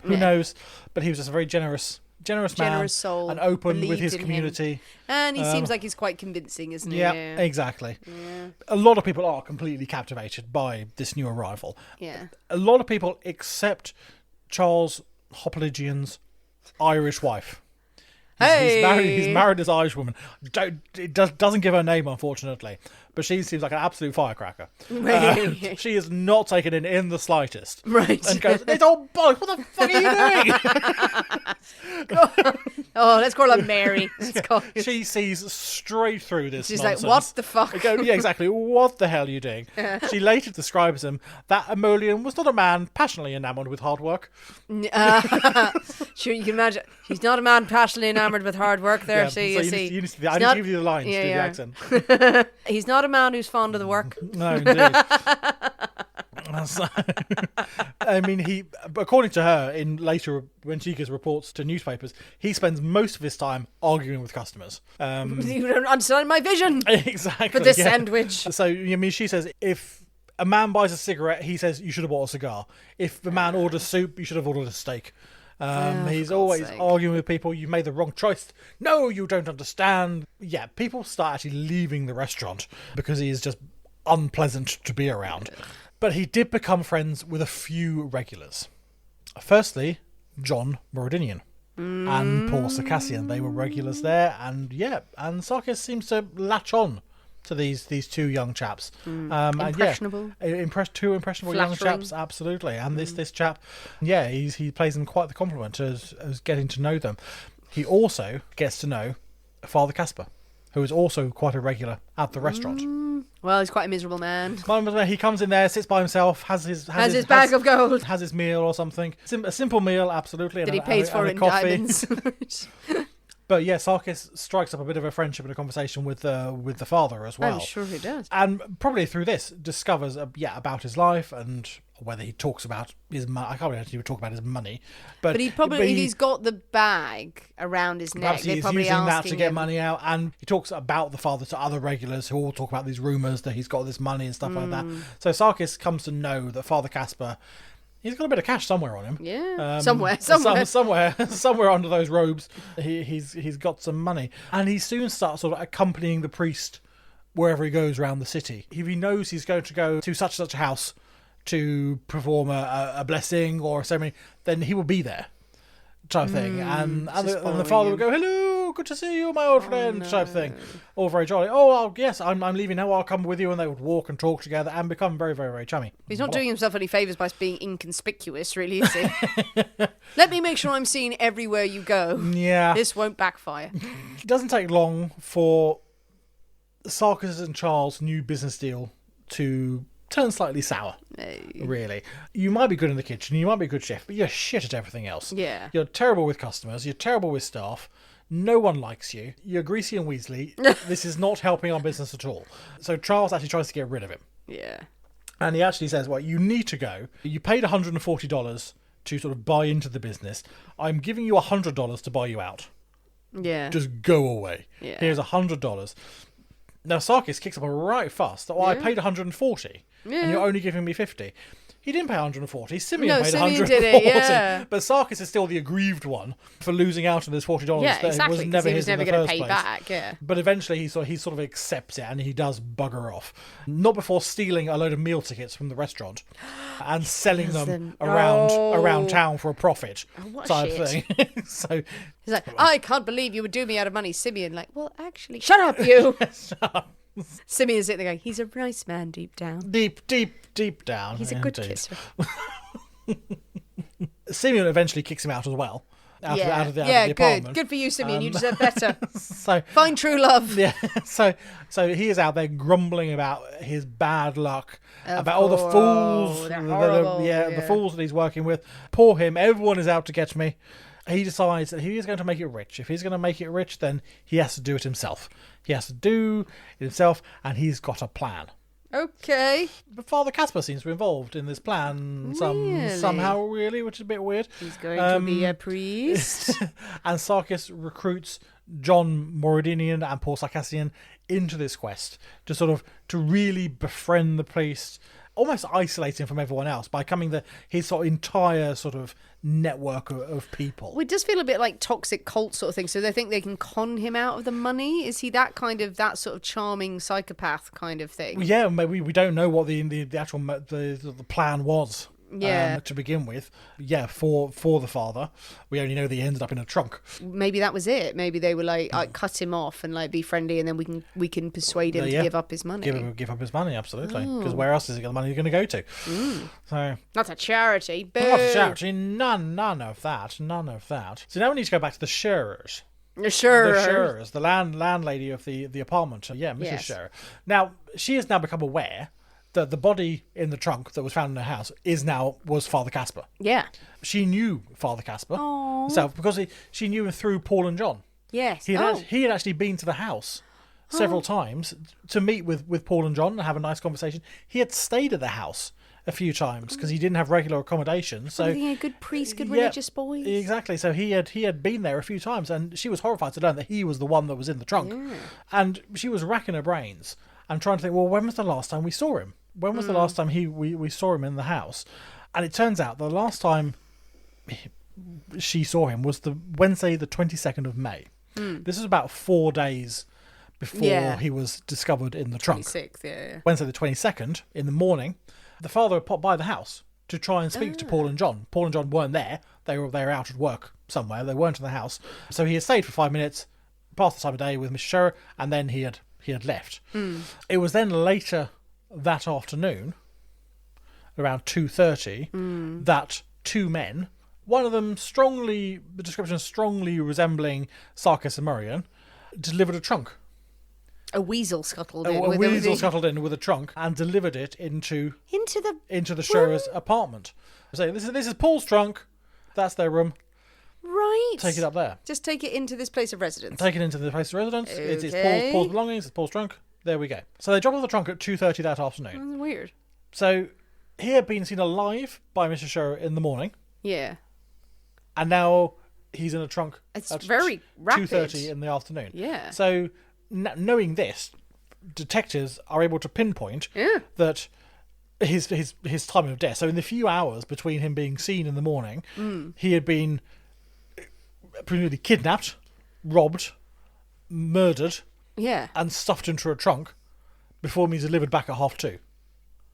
Who knows? But he was just a very generous man, soul, and open with his community. And he seems like he's quite convincing, isn't he? Yeah, exactly. Yeah. A lot of people are completely captivated by this new arrival. Yeah. A lot of people accept Charles Hopeligian's Irish wife. He's married this Irish woman. Doesn't give her name, unfortunately, but she seems like an absolute firecracker. She is not taken in the slightest. Right. And goes, it's all bollocks. What the fuck are you doing? Oh, let's call her Mary. She sees straight through this She's nonsense. like, what the fuck? Yeah, exactly. What the hell are you doing? She later describes him that Emolian was not a man passionately enamoured with hard work. Sure, you can imagine. He's not a man passionately enamoured with hard work there, you see. I need to give you the lines to do the accent. He's not a man who's fond of the work. No, indeed. I mean, according to her, when she gives reports to newspapers, he spends most of his time arguing with customers. You don't understand my vision. Exactly. For this sandwich. So, I mean, she says if a man buys a cigarette, he says you should have bought a cigar. If the man orders soup, you should have ordered a steak. He's always arguing with people. You made the wrong choice. No, you don't understand. Yeah, people start actually leaving the restaurant because he is just unpleasant to be around. But he did become friends with a few regulars. Firstly, John Moradinian and Paul Circassian. They were regulars there, and Sarkis seems to latch on to these two young chaps. Impressionable. Two impressionable young chaps, absolutely. And this chap, he plays them quite the compliment as getting to know them. He also gets to know Father Casper, who is also quite a regular at the restaurant. Well, he's quite a miserable man. He comes in there, sits by himself, has his bag of gold, has his meal or something. A simple meal, absolutely. That he pays for in diamonds. But yeah, Sarkis strikes up a bit of a friendship and a conversation with the father as well. I'm sure he does. And probably through this discovers about his life and whether he talks about his money. I can't remember if he would talk about his money, but he's got the bag around his neck. Perhaps he's using that to get money out, and he talks about the father to other regulars who all talk about these rumours that he's got this money and stuff like that. So Sarkis comes to know that Father Casper, he's got a bit of cash somewhere on him. Yeah, somewhere under those robes, he's got some money, and he soon starts sort of accompanying the priest wherever he goes around the city. If he knows he's going to go to such a house to perform a blessing or a ceremony, then he will be there, type thing. And the father would go, "Hello, good to see you, my old friend," type thing. All very jolly. Oh, yes, I'm leaving now. I'll come with you. And they would walk and talk together and become very, very, very chummy. He's not doing himself any favours by being inconspicuous, really, is he? Let me make sure I'm seen everywhere you go. Yeah. This won't backfire. It doesn't take long for Sarkis and Charles' new business deal to turn slightly sour. Really. You might be good in the kitchen, you might be a good chef, but you're shit at everything else. Yeah. You're terrible with customers, you're terrible with staff, no one likes you, you're greasy and weaselly. This is not helping our business at all. So Charles actually tries to get rid of him. Yeah. And he actually says, well, you need to go. You paid $140 to sort of buy into the business. I'm giving you $100 to buy you out. Yeah. Just go away. Yeah. Here's $100. Now Sarkis kicks up a right fuss that, well, I paid 140 and you're only giving me 50. He didn't pay 140. Simeon paid Simeon 140. did it, yeah. But Sarkis is still the aggrieved one for losing out on this $40 Yeah, that exactly. was 'cause never he his was never in the going to first pay place. back. Yeah. But eventually he sort of accepts it and he does bugger off. Not before stealing a load of meal tickets from the restaurant and selling them around town for a profit. what a type shit. thing. So He's like, I can't believe you would do me out of money. Simeon, like, well, actually, shut up, you. Simeon's sitting there going, he's a nice man deep down. deep down. He's a good indeed. kisser. Simeon eventually kicks him out as well. Out of the good. apartment. Good for you, Simeon. You deserve better. So Find true love. yeah, so he is out there grumbling about his bad luck, about all the fools, they're horrible, the fools that he's working with. Poor him. Everyone is out to get me. He decides that he is going to make it rich. If he's going to make it rich, then he has to do it himself. He has to do it himself, and he's got a plan. Okay. But Father Casper seems to be involved in this plan somehow, really, which is a bit weird. He's going to be a priest. And Sarkis recruits John Moradinian and Paul Sarkassian into this quest to really befriend the priest, almost isolate him from everyone else by becoming his sort of entire sort of network of people. Well, it does feel a bit like toxic cult sort of thing. So they think they can con him out of the money. Is he that sort of charming psychopath kind of thing? Yeah, maybe we don't know what the actual the plan was. To begin with, for the father, we only know that he ended up in a trunk. Maybe that was it. Maybe they were like, cut him off and like be friendly, and then we can persuade him to give up his money. Give up his money, absolutely. Because where else is the money going to go to? So that's a charity. Boo. Not a charity. None of that. So now we need to go back to the Scherers. Sure. The Scherers, the landlady of the apartment. Mrs. Scherer. Now she has now become aware that the body in the trunk that was found in her house was Father Casper. Yeah. She knew Father Casper herself because she knew him through Paul and John. Yes. He had actually been to the house several times to meet with Paul and John and have a nice conversation. He had stayed at the house a few times because he didn't have regular accommodation. So a good priest, good religious boys. Exactly. So he had been there a few times, and she was horrified to learn that he was the one that was in the trunk. And she was racking her brains and trying to think, well, when was the last time we saw him? When was the last time we saw him in the house? And it turns out the last time she saw him was the Wednesday, the 22nd of May. This is about 4 days before he was discovered in the trunk. 26th, yeah. Wednesday the 22nd, in the morning, the father had popped by the house to try and speak to Paul and John. Paul and John weren't there. They were out at work somewhere. They weren't in the house. So he had stayed for 5 minutes, passed the time of day with Mr. Scherer, and then he had left. It was then later that afternoon, around 2:30, that two men, one of them the description strongly resembling Sarkis and Murian, delivered a trunk. A weasel scuttled in. A weasel scuttled in with a trunk and delivered it into the Scherer's apartment. So this is Paul's trunk. That's their room. Right. Take it up there. Just take it into this place of residence. Take it into the place of residence. Okay. It's Paul's belongings. It's Paul's trunk. There we go. So they drop off the trunk at 2:30 that afternoon. That's weird. So he had been seen alive by Mr. Scherer in the morning, Yeah. and now he's in a trunk. It's at very rapid. 2:30 in the afternoon. Yeah. So knowing this, detectives are able to pinpoint that his time of death. So in the few hours between him being seen in the morning, he had been presumably kidnapped, robbed, murdered, and stuffed into a trunk before being delivered back at 2:30.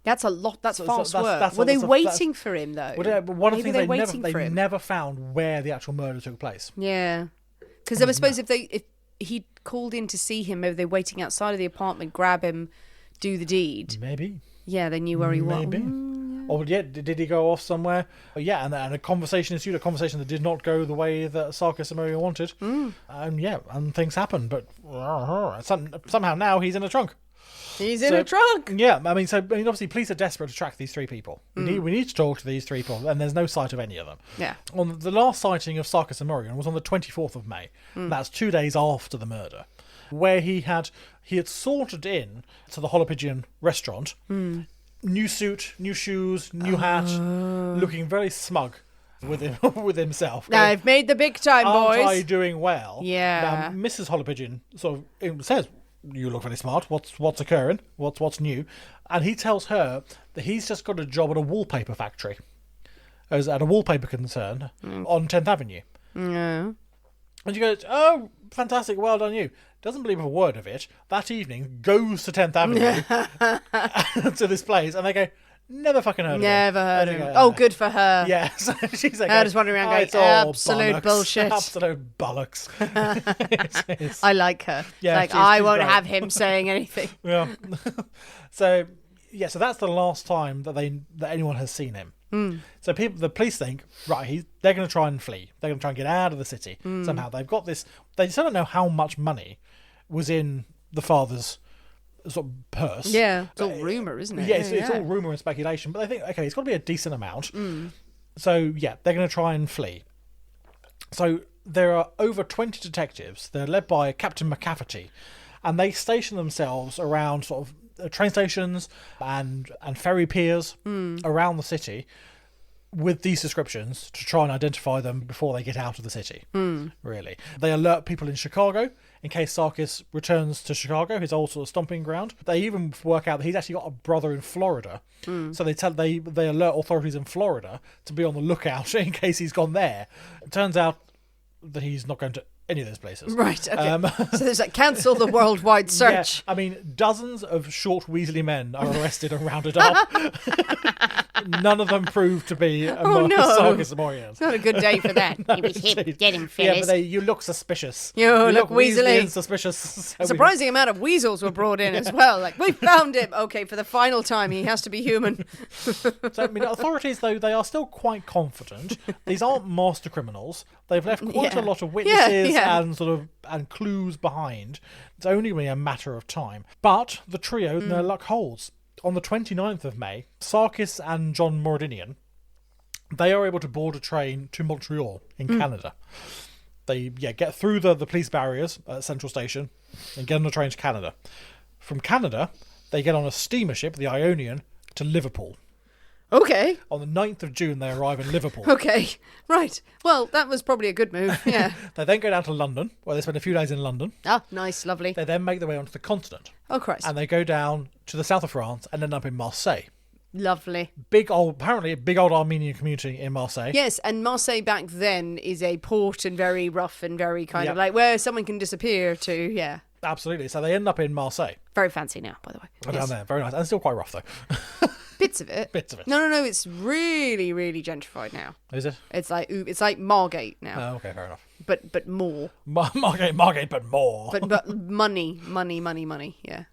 That's a lot. That's fast work. That's Were they waiting for him though? One of the Maybe things they never found where the actual murder took place. Yeah, because I suppose if he called in to see him, maybe they're waiting outside of the apartment, grab him, do the deed. Maybe. Yeah, they knew where he was. Maybe. Or did he go off somewhere? And a conversation ensued, a conversation that did not go the way that Sarkis and Murian wanted. And things happened. But somehow now he's in a trunk. He's in a trunk. Yeah, I mean, obviously, police are desperate to track these 3 people. We need to talk to these 3 people, and there's no sight of any of them. Yeah. On the last sighting of Sarkis and Morrigan was on the 24th of May. That's 2 days after the murder, where he had sauntered in to the Holopigian restaurant, new suit, new shoes, new hat, looking very smug with himself. Going, I've made the big time, boys. Aren't I doing well? Yeah. Now, Mrs. Holopigian sort of says, "You look very smart. What's occurring? What's new?" And he tells her that he's just got a job at a wallpaper factory, as at a wallpaper concern on 10th Avenue. Yeah. And she goes, "Oh, fantastic! Well done, you." Doesn't believe a word of it. That evening, goes to 10th Avenue to this place, and they go, "Never fucking heard of him." Never heard of him. Oh, good for her. Yeah, so she's like, I just wandering around going, "It's all absolute bollocks. bullshit." Absolute bollocks. It's- I like her. Yeah, like, she's I won't great. have him saying anything. Yeah. So that's the last time that anyone has seen him. So the police think, right, they're going to try and flee. They're going to try and get out of the city somehow. They've got this. They still don't know how much money was in the father's sort of purse. Yeah. It's all rumour, isn't it? Yeah, it's all rumour and speculation. But they think, okay, it's got to be a decent amount. So yeah, they're going to try and flee. So there are over 20 detectives. They're led by Captain McCafferty, and they station themselves around sort of train stations and ferry piers around the city with these descriptions to try and identify them before they get out of the city. Really, they alert people in Chicago in case Sarkis returns to Chicago, his old sort of stomping ground. They even work out that he's actually got a brother in Florida, so they alert authorities in Florida to be on the lookout in case he's gone there. It turns out that he's not going to any of those places. Right, okay. So there's like, cancel the worldwide search. Yeah, I mean, dozens of short, weaselly men are arrested and rounded up. None of them proved to be Sarkis and Morrigan. It's not a good day for that. It was him. Get him, Yeah, fellas. but you look suspicious. You look weaselly. and suspicious. A surprising amount of weasels were brought in as well. Like, we found him. Okay, for the final time, he has to be human. So, I mean, authorities, though, they are still quite confident. These aren't master criminals. They've left quite a lot of witnesses and clues behind. It's only really a matter of time. But the trio, their luck holds. On the 29th of May, Sarkis and John Moradinian, they are able to board a train to Montreal in Canada. They get through the police barriers at Central Station and get on a train to Canada. From Canada, they get on a steamer ship, the Ionian, to Liverpool. Okay. On the 9th of June, they arrive in Liverpool. Okay. Right. Well, that was probably a good move. Yeah. They then go down to London, where they spend a few days in London. Ah, nice. Lovely. They then make their way onto the continent. Oh, Christ. And they go down to the south of France and end up in Marseille. Lovely. Apparently a big old Armenian community in Marseille. Yes, and Marseille back then is a port and very rough and very kind of Yep. like where someone can disappear to, yeah. Absolutely. So they end up in Marseille. Very fancy now, by the way. Down Yes. there. Very nice. And still quite rough, though. Bits of it. Bits of it. No. It's really, really gentrified now. Is it? It's like Margate now, Oh, okay, fair enough. but more. Margate, but more. But money. Yeah.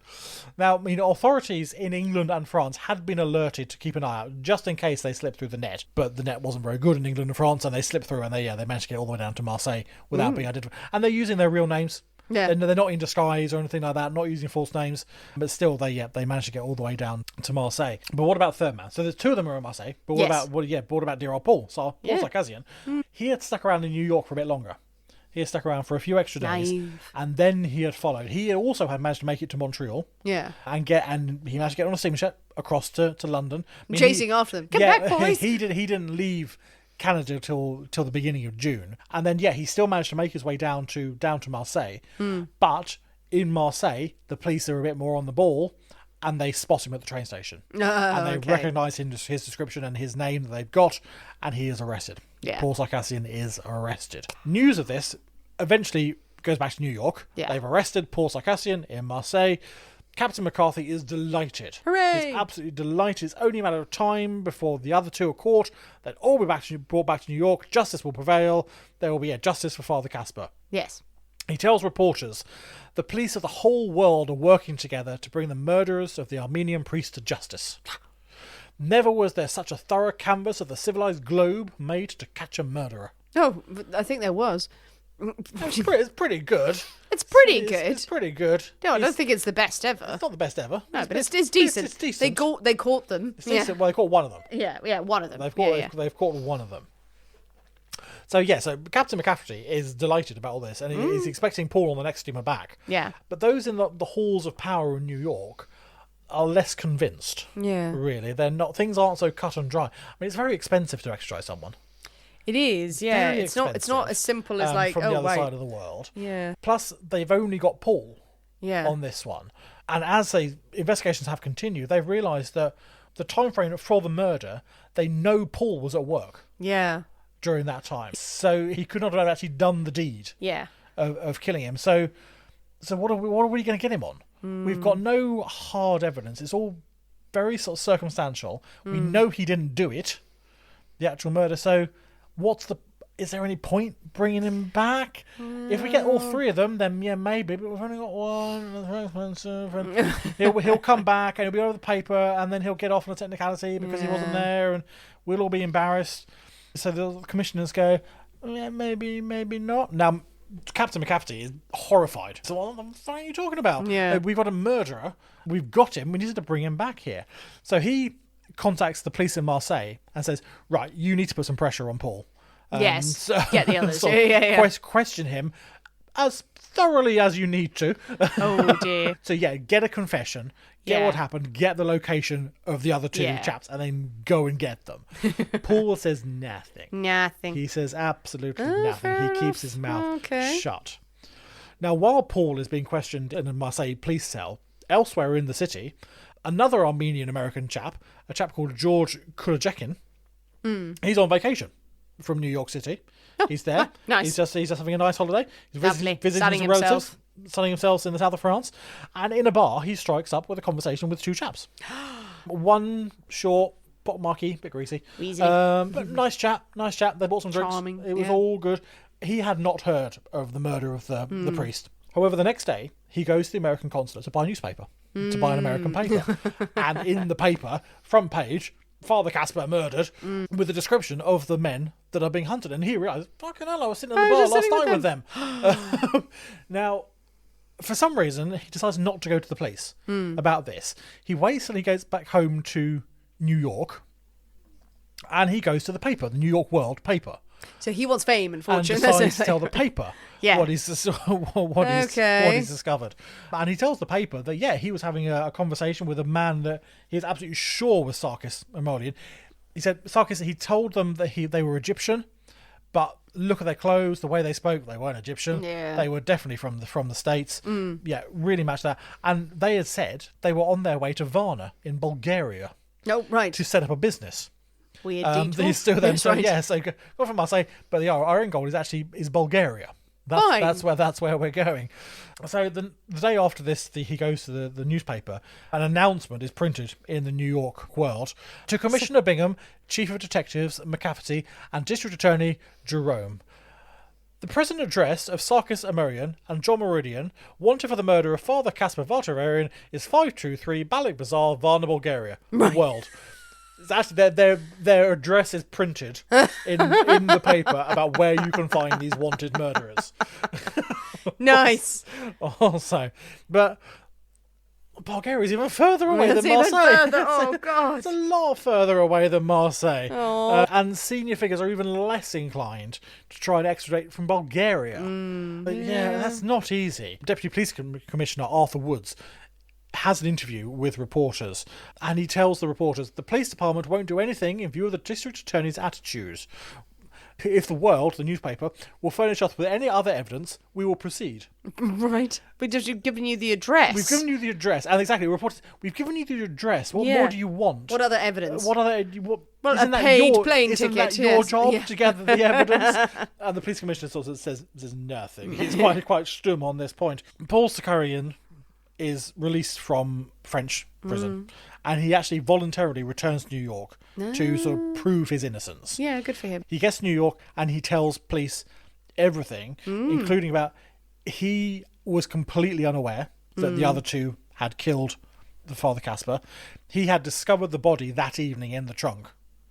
Now, I mean, authorities in England and France had been alerted to keep an eye out, just in case they slipped through the net. But the net wasn't very good in England and France, and they slipped through, and they managed to get all the way down to Marseille without being identified. And they're using their real names. Yeah. And they're not in disguise or anything like that, not using false names, but still they managed to get all the way down to Marseille. But what about third man? So there's two of them are in Marseille, but what about dear old Paul? So Paul Sarkisian, he had stuck around in New York for a bit longer. He had stuck around for a few extra days, and then he had followed. He also had managed to make it to Montreal, and he managed to get on a steamer ship across to London. I mean, Chasing after them. Come back, boys. He didn't leave Canada till the beginning of June, and then he still managed to make his way down to Marseille. But in Marseille, the police are a bit more on the ball, and they spot him at the train station, and they recognise his description and his name that they've got, and he is arrested. Yeah. Paul Sarkisian is arrested. News of this eventually goes back to New York. Yeah. They've arrested Paul Sarkisian in Marseille. Captain McCarthy is delighted. Hooray! He's absolutely delighted. It's only a matter of time before the other two are caught. They'll all be brought back to New York. Justice will prevail. There will be justice for Father Casper. Yes. He tells reporters, the police of the whole world are working together to bring the murderers of the Armenian priest to justice. Never was there such a thorough canvass of the civilized globe made to catch a murderer. Oh, I think there was. It's pretty good. It's pretty good. It's pretty good. No, I don't think it's the best ever. It's not the best ever. No, but it's decent. It's decent. They caught them. It's decent. Well, they caught one of them. Yeah, one of them. They've caught one of them. So Captain McCafferty is delighted about all this, and he's expecting Paul on the next steamer back. Yeah. But those in the halls of power in New York are less convinced. Yeah. Really, they're not. Things aren't so cut and dry. I mean, it's very expensive to extradite someone. It is. Yeah. Very It's not expensive, as simple as like from the other side of the world. Yeah. Plus, they've only got Paul. Yeah. On this one, and as investigations have continued, they've realised that the time frame for the murder, they know Paul was at work. Yeah. During that time, so he could not have actually done the deed. Yeah. Of killing him. So what are we going to get him on? We've got no hard evidence. It's all very sort of circumstantial. We know he didn't do it, the actual murder. So is there any point bringing him back? If we get all three of them, then yeah, maybe. But we've only got one. It's very expensive. And he'll come back and he'll be over the paper, and then he'll get off on a technicality because he wasn't there, and we'll all be embarrassed. So the commissioners go, yeah, maybe not. Now, Captain McCafferty is horrified. So what the fuck are you talking about? Yeah. We've got a murderer. We've got him. We need to bring him back here. So he contacts the police in Marseille and says, right, you need to put some pressure on Paul. Yes. Get the others. Question him as thoroughly as you need to. Oh, dear. So, get a confession. Get what happened. Get the location of the other two chaps, and then go and get them. Paul says nothing. Nothing. He says absolutely nothing. He keeps his mouth shut. Now, while Paul is being questioned in a Marseille police cell, elsewhere in the city, another Armenian-American chap, a chap called George Kulajekin, he's on vacation from New York City. He's there. Nice. He's just having a nice holiday. He's visiting Sunning his relatives, sunning himself in the south of France. And in a bar, he strikes up with a conversation with two chaps. One short, pockmarky, bit greasy. But nice chap. They bought some Charming, drinks. It was all good. He had not heard of the murder of the priest. However, the next day, he goes to the American consulate to buy a newspaper, to buy an American paper. And in the paper, front page, Father Casper murdered, with a description of the men that are being hunted. And he realised, fucking hell, I was sitting in the bar last night with them. Now, for some reason, he decides not to go to the police about this. He waits till he goes back home to New York, and he goes to the paper, the New York World paper. So he wants fame and fortune. And decides to tell the paper what he's discovered. And he tells the paper that, he was having a conversation with a man that he is absolutely sure was Sarkis Amolian. He said, he told them that they were Egyptian, but look at their clothes, the way they spoke, they weren't Egyptian. Yeah. They were definitely from the States. Yeah, really matched that. And they had said they were on their way to Varna in Bulgaria. Oh, right. To set up a business. Weird detour. He's still there. So right. so go from Marseille, but our end goal is Bulgaria. That's where we're going. So the day after this, he goes to the newspaper. An announcement is printed in the New York World to Commissioner Bingham, Chief of Detectives McCafferty, and District Attorney Jerome. The present address of Sarkis Amorian and John Meridian, wanted for the murder of Father Casper Vartarian, is 523 Balik Bazaar, Varna, Bulgaria. Right. The world. It's actually their address is printed in the paper about where you can find these wanted murderers. Nice. Also, but Bulgaria is even further away than Marseille. Oh God, it's a lot further away than Marseille. And senior figures are even less inclined to try and extradite from Bulgaria. But that's not easy. Deputy Police Commissioner Arthur Woods has an interview with reporters, and he tells the reporters the police department won't do anything in view of the district attorney's attitude. If the World, the newspaper, will furnish us with any other evidence, we will proceed. Right. But we've given you the address. We've given you the address, and exactly, reporters, we've given you the address. What more do you want? What other evidence? Well, a paid plane ticket. Isn't that your job to gather the evidence? And the police commissioner sort of says nothing. He's quite stum on this point. Paul Sakarian is released from French prison, and he actually voluntarily returns to New York to sort of prove his innocence. Yeah, good for him. He gets to New York and he tells police everything, including about he was completely unaware that the other two had killed the Father Casper. He had discovered the body that evening in the trunk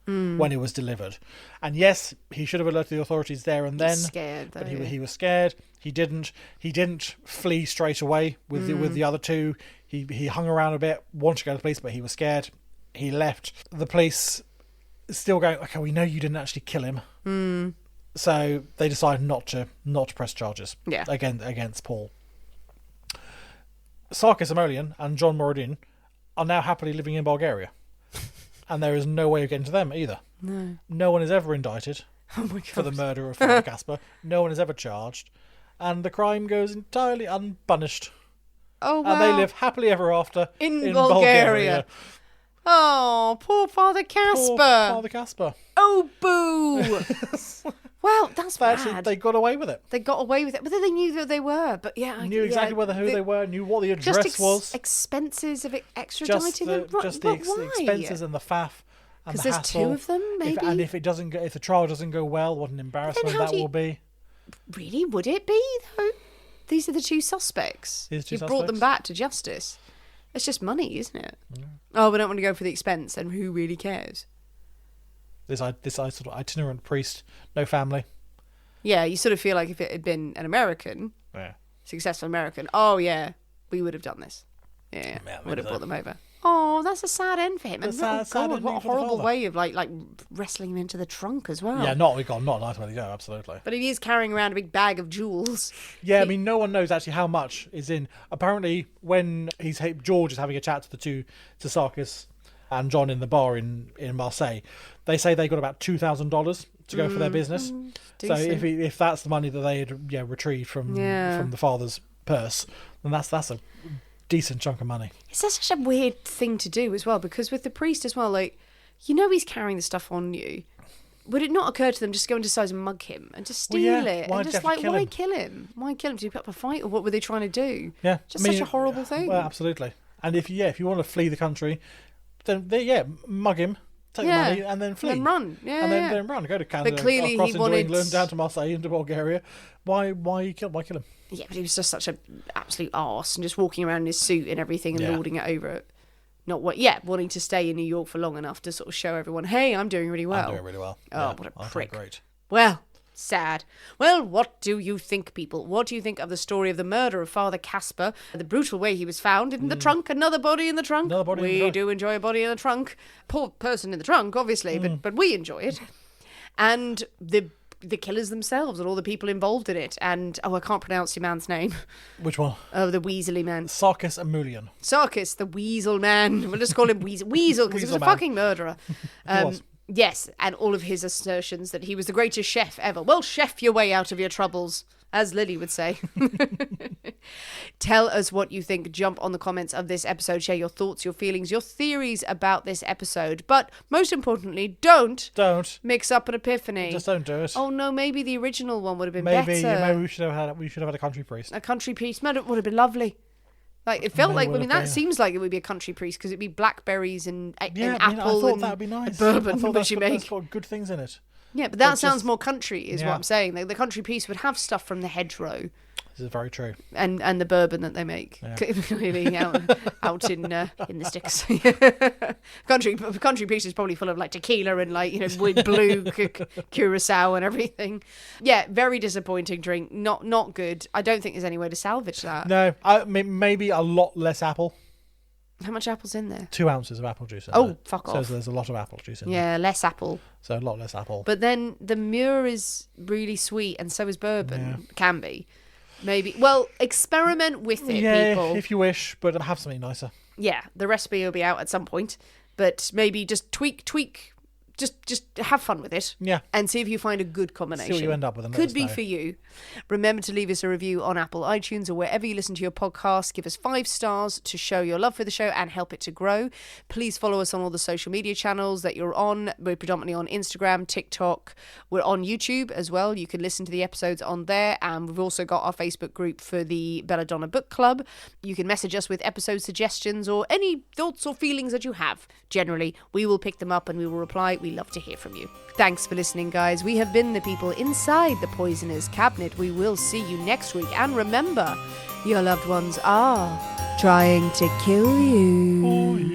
when it was delivered. And yes, he should have alerted the authorities there and then. He's scared, though, but yeah. he was scared. He didn't flee straight away with the other two. He hung around a bit, wanted to go to the police, but he was scared. He left. The police still going, okay, we know you didn't actually kill him. So they decided not to press charges against Paul. Sarkis Amolian and John Moradin are now happily living in Bulgaria. And there is no way of getting to them either. No one is ever indicted for the murder of Father Casper. No one is ever charged. And the crime goes entirely unpunished. Oh, wow. And they live happily ever after in Bulgaria. Oh, poor Father Casper. Poor Father Casper. Oh, boo. Well, that's But bad. actually, they got away with it. They got away with it, but then they knew that they were. But yeah, Knew exactly who they were, knew what the address just was. Expenses of extraditing them. Just But the why? expenses and the faff and the Because there's hassle. two of them, maybe. If the trial doesn't go well, what an embarrassment how that do you- will be. Really, would it be though? These are the two suspects. These two You brought them suspects. back to justice. It's just money, isn't it? Oh, we don't want to go for the expense, then who really cares? This sort of itinerant priest, no family. Yeah, you sort of feel like if it had been an American, successful American, oh yeah, we would have done this. Yeah, would have brought them over. Oh, that's a sad end for him. And Sad God, ending what a for the horrible father. way of like wrestling him into the trunk as well. Yeah, not a nice way to go, absolutely. But if he is carrying around a big bag of jewels. Yeah, I mean, no one knows actually how much is in. Apparently, when George is having a chat to Sarkis and John in the bar in Marseille, they say they got about $2,000 to go for their business. So if that's the money that they had retrieved from the father's purse, then that's a decent chunk of money. It's such a weird thing to do as well, because with the priest as well, like, you know he's carrying the stuff on you. Would it not occur to them just go into size and mug him and just steal it? Why And did just you have like, to kill why him? kill him? Why kill him? Did he put up a fight, or what were they trying to do? Yeah, Just such a horrible thing. Well, absolutely. And if you want to flee the country, then mug him, take the money, and then flee. And then run. Yeah, then run. Go to Canada, But clearly across he into wanted- England, down to Marseille, into Bulgaria. Why kill him? Yeah, but he was just such an absolute arse and just walking around in his suit and everything and lording it over it. Wanting to stay in New York for long enough to sort of show everyone, hey, I'm doing really well. I'm doing really well. Oh, what a I'm prick. Great. Well, sad. Well, what do you think, people? What do you think of the story of the murder of Father Casper? The brutal way he was found in the trunk, another body in the trunk. Another body in the We trunk. do enjoy a body in the trunk. Poor person in the trunk, obviously, but we enjoy it. And the killers themselves and all the people involved in it. And, I can't pronounce your man's name. Which one? Oh, the Weasley man. Sarkis Amolian. Sarkis, the Weasel man. We'll just call him Weasel because he was Weasel a man. fucking murderer. was. Yes, and all of his assertions that he was the greatest chef ever. Well, chef your way out of your troubles, as Lily would say. Tell us what you think. Jump on the comments of this episode. Share your thoughts, your feelings, your theories about this episode. But most importantly, don't mix up an epiphany. Just don't do it. Oh no, maybe the original one would have been Maybe better. we should have had a country priest. A country priest would have been lovely. Like it felt like. I mean, that been. seems like it would be a country priest because it'd be blackberries and Yeah, apple I thought and that would be nice. and bourbon. I thought Would you make? that's got good things in it. Yeah, but that But sounds just- more country, is what Yeah. I'm saying. Like, the country priest would have stuff from the hedgerow This is very true. and the bourbon that they make. Yeah. Clearly out in the sticks. country priest is probably full of like tequila and like with blue curacao and everything. Yeah, very disappointing drink. Not good. I don't think there's any way to salvage that. No, maybe a lot less apple. How much apple's in there? 2 ounces of apple juice in Oh, there. fuck So off. there's a lot of apple juice in there. Yeah, less apple. So a lot less apple. But then the Muir is really sweet, and so is bourbon. Can be. Maybe. Well, experiment with it, people. If you wish, but have something nicer. Yeah, the recipe will be out at some point. But maybe just tweak. Just have fun with it. Yeah. And see if you find a good combination. See what you end up with. And let Could us be know. for you. Remember to leave us a review on Apple iTunes or wherever you listen to your podcast. Give us 5 stars to show your love for the show and help it to grow. Please follow us on all the social media channels that you're on. We're predominantly on Instagram, TikTok. We're on YouTube as well. You can listen to the episodes on there. And we've also got our Facebook group for the Belladonna Book Club. You can message us with episode suggestions or any thoughts or feelings that you have. Generally, we will pick them up and we will reply. We love to hear from you. Thanks for listening, guys. We have been the people inside the Poisoner's Cabinet. We will see you next week. And remember, your loved ones are trying to kill you. Oh, yeah.